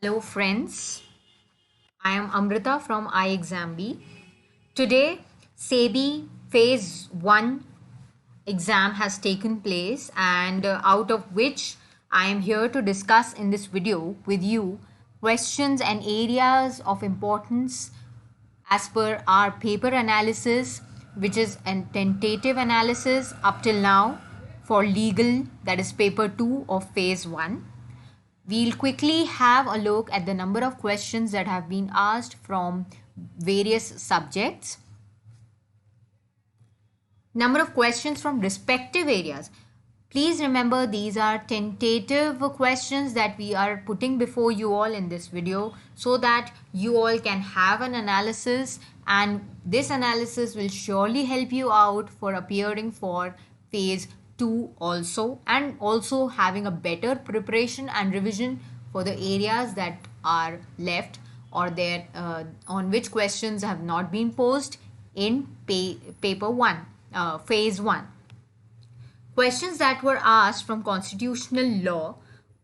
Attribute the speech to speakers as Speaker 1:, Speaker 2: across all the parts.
Speaker 1: Hello friends, I am Amrita from iExamB. Today, SEBI Phase 1 exam has taken place and out of which I am here to discuss in this video with you questions and areas of importance as per our paper analysis, which is a tentative analysis up till now for legal, that is paper 2 of phase 1. We'll quickly have a look at the number of questions that have been asked from various subjects. Number of questions from respective areas. Please remember these are tentative questions that we are putting before you all in this video so that you all can have an analysis, and this analysis will surely help you out for appearing for phase 2 also, and also having a better preparation and revision for the areas that are left or there on which questions have not been posed in paper 1 phase 1. Questions that were asked from constitutional law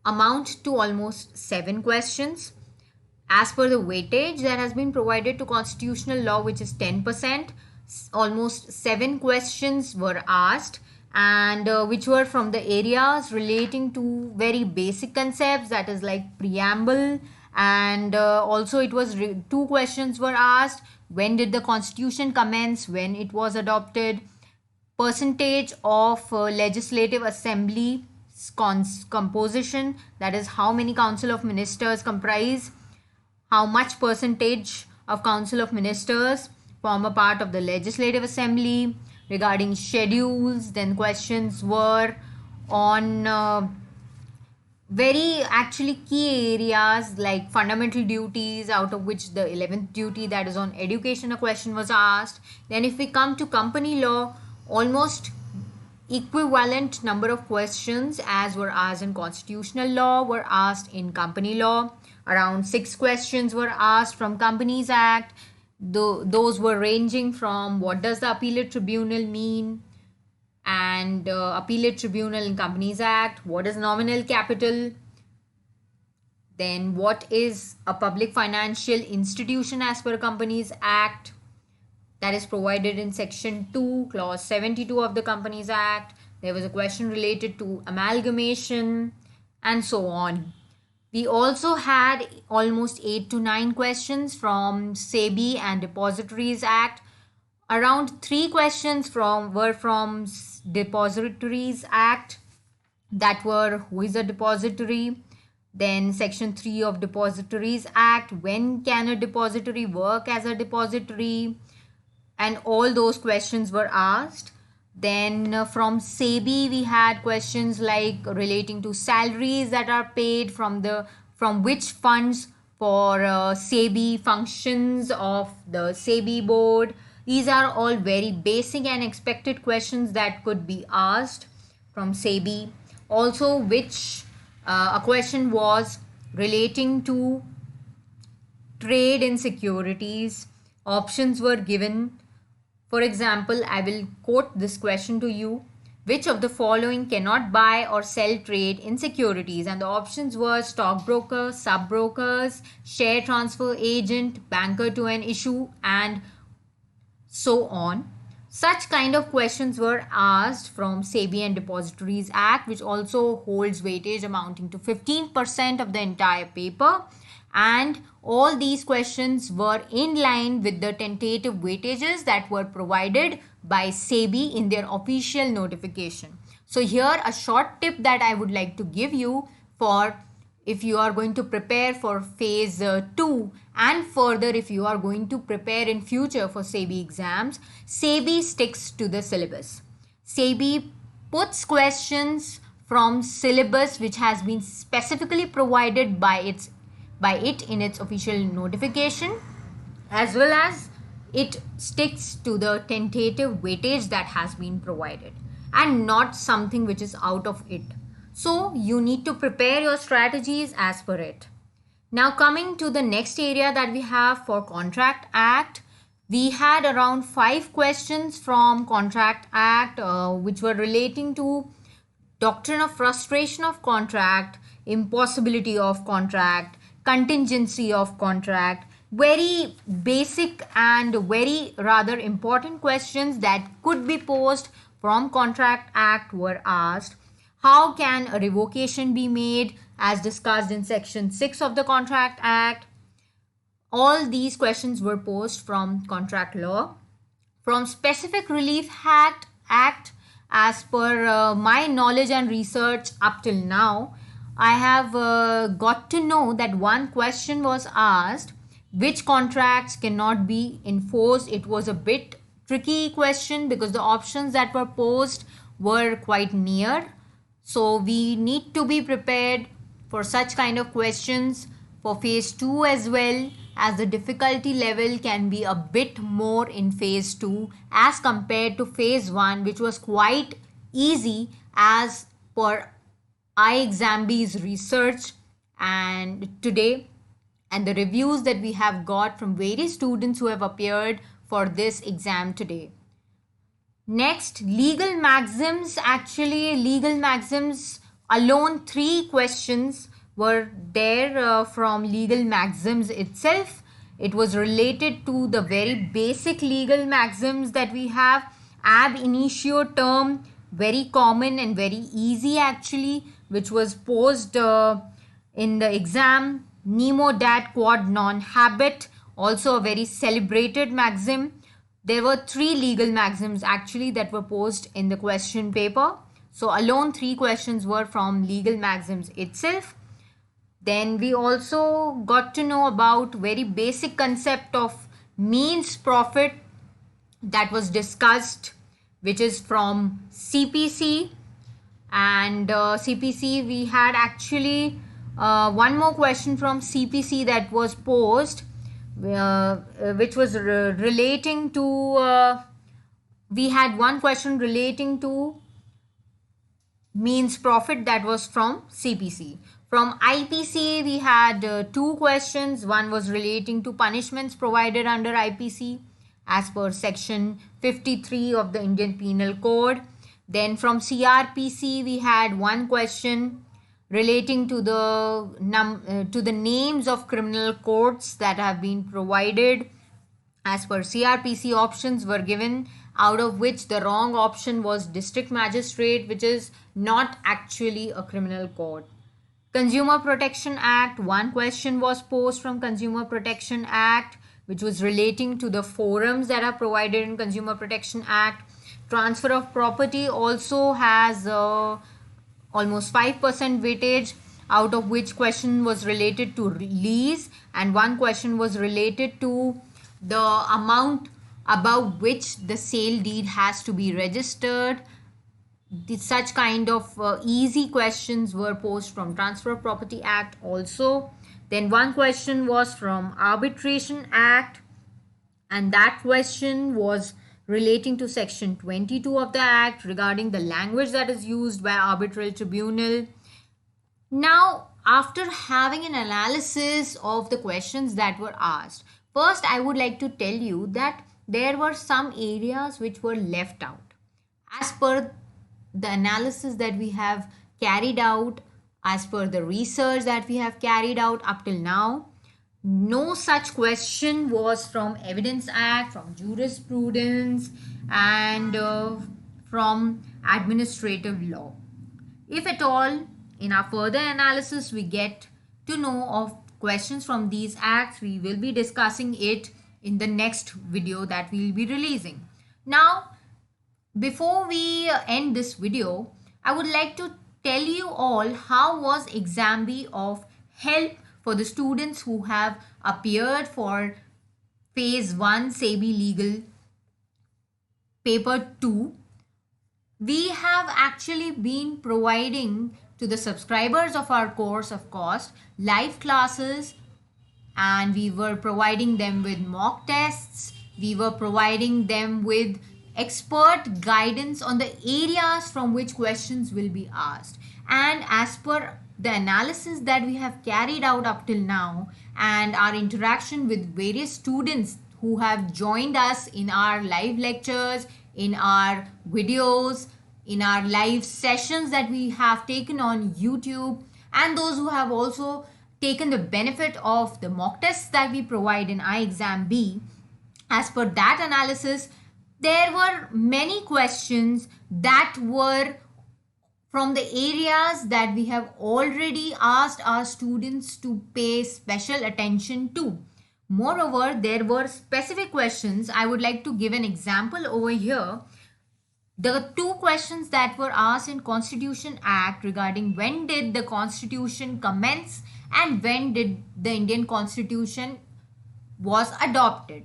Speaker 1: amount to almost 7 questions. As per the weightage that has been provided to constitutional law, which is 10%, almost 7 questions were asked, and which were from the areas relating to very basic concepts, that is like preamble, and also it was 2 questions were asked: when did the constitution commence, when it was adopted, percentage of legislative assembly composition, that is how many council of ministers comprise, how much percentage of council of ministers form a part of the legislative assembly, regarding schedules. Then questions were on very actually key areas like fundamental duties, out of which the 11th duty, that is on education, a question was asked. Then if we come to company law, almost equivalent number of questions as were asked in constitutional law were asked in company law. Around 6 questions were asked from Companies Act. Those were ranging from what does the appellate tribunal mean, and appellate tribunal in Companies Act, what is nominal capital, then what is a public financial institution as per Companies Act, that is provided in section 2 clause 72 of the Companies Act. There was a question related to amalgamation and so on. We also had almost 8 to 9 questions from SEBI and Depositories Act. Around 3 questions were from Depositories Act, that were who is a depository, then section 3 of Depositories Act, when can a depository work as a depository, and all those questions were asked. Then from SEBI we had questions like relating to salaries that are paid from which funds for SEBI functions of the SEBI board. These are all very basic and expected questions that could be asked from SEBI. Also, which a question was relating to trade in securities. Options were given. For example, I will quote this question to you. Which of the following cannot buy or sell trade in securities? And the options were stockbroker, sub-brokers, share transfer agent, banker to an issue, and so on. Such kind of questions were asked from SEBI and Depositories Act, which also holds weightage amounting to 15% of the entire paper. And all these questions were in line with the tentative weightages that were provided by SEBI in their official notification. So here a short tip that I would like to give you for if you are going to prepare for phase 2, and further if you are going to prepare in future for SEBI exams, SEBI sticks to the syllabus. SEBI puts questions from syllabus which has been specifically provided by it in its official notification, as well as it sticks to the tentative weightage that has been provided and not something which is out of it. So you need to prepare your strategies as per it. Now coming to the next area that we have for Contract Act, we had around 5 questions from Contract Act which were relating to doctrine of frustration of contract, impossibility of contract, contingency of contract. Very basic and very rather important questions that could be posed from Contract Act were asked. How can a revocation be made, as discussed in section 6 of the Contract Act? All these questions were posed from contract law. From Specific Relief Act, as per my knowledge and research up till now, I have got to know that one question was asked, which contracts cannot be enforced. It was a bit tricky question because the options that were posed were quite near. So we need to be prepared for such kind of questions for phase 2 as well, as the difficulty level can be a bit more in phase 2 as compared to phase 1, which was quite easy as per iExamB's research and today, and the reviews that we have got from various students who have appeared for this exam today. Next, legal maxims. Actually, legal maxims alone, 3 questions were there from legal maxims itself. It was related to the very basic legal maxims that we have. Ab initio term, very common and very easy actually, which was posed in the exam. Nemo dat quod non habet, also a very celebrated maxim. There were 3 legal maxims actually that were posed in the question paper. So alone 3 questions were from legal maxims itself. Then we also got to know about very basic concept of means profit that was discussed, which is from CPC. And CPC, we had actually one more question from CPC that was posed, which was relating to, we had one question relating to means profit that was from CPC. From IPC, we had 2 questions. One was relating to punishments provided under IPC as per section 53 of the Indian Penal Code. Then from CRPC, we had one question relating to the names of criminal courts that have been provided as per CRPC. Options were given, out of which the wrong option was district magistrate, which is not actually a criminal court. Consumer Protection Act, one question was posed from Consumer Protection Act, which was relating to the forums that are provided in Consumer Protection Act. Transfer of property also has almost 5% weightage, out of which question was related to lease and one question was related to the amount above which the sale deed has to be registered. Such kind of easy questions were posed from Transfer of Property Act also. Then one question was from Arbitration Act, and that question was relating to section 22 of the act regarding the language that is used by arbitral tribunal. Now, after having an analysis of the questions that were asked, first I would like to tell you that there were some areas which were left out. As per the analysis that we have carried out, as per the research that we have carried out up till now, no such question was from Evidence Act, from jurisprudence, and from administrative law. If at all, in our further analysis, we get to know of questions from these acts, we will be discussing it in the next video that we will be releasing. Now, before we end this video, I would like to tell you all how was ExamB of help for the students who have appeared for phase 1 SEBI legal paper 2. We have actually been providing to the subscribers of our course, of course, live classes, and we were providing them with mock tests. We were providing them with expert guidance on the areas from which questions will be asked. And as per the analysis that we have carried out up till now and our interaction with various students who have joined us in our live lectures, in our videos, in our live sessions that we have taken on YouTube, and those who have also taken the benefit of the mock tests that we provide in iExam B, as per that analysis, there were many questions that were from the areas that we have already asked our students to pay special attention to. Moreover, there were specific questions. I would like to give an example over here. The two questions that were asked in Constitution Act regarding when did the Constitution commence and when did the Indian Constitution was adopted.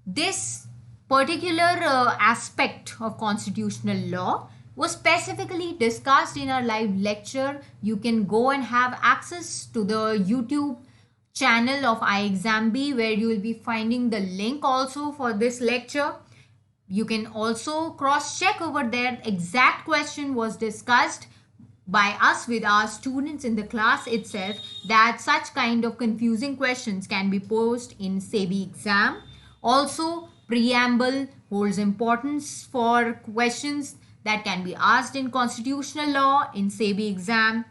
Speaker 1: This particular aspect of constitutional law was specifically discussed in our live lecture. You can go and have access to the YouTube channel of iExam B, where you will be finding the link also for this lecture. You can also cross check over there. Exact question was discussed by us with our students in the class itself, that such kind of confusing questions can be posed in SEBI exam. Also, preamble holds importance for questions that can be asked in constitutional law in SEBI exam,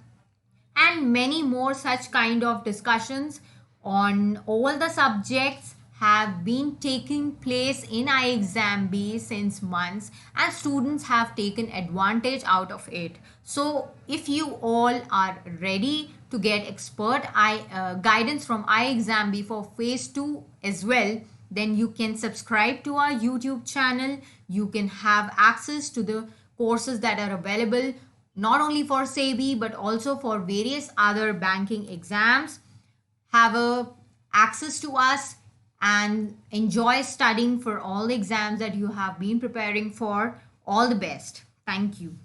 Speaker 1: and many more such kind of discussions on all the subjects have been taking place in iExam B since months, and students have taken advantage out of it. So if you all are ready to get expert guidance from iExam B for phase 2 as well, then you can subscribe to our YouTube channel. You can have access to the courses that are available not only for SEBI but also for various other banking exams. Have access to us and enjoy studying for all the exams that you have been preparing for. All the best. Thank you.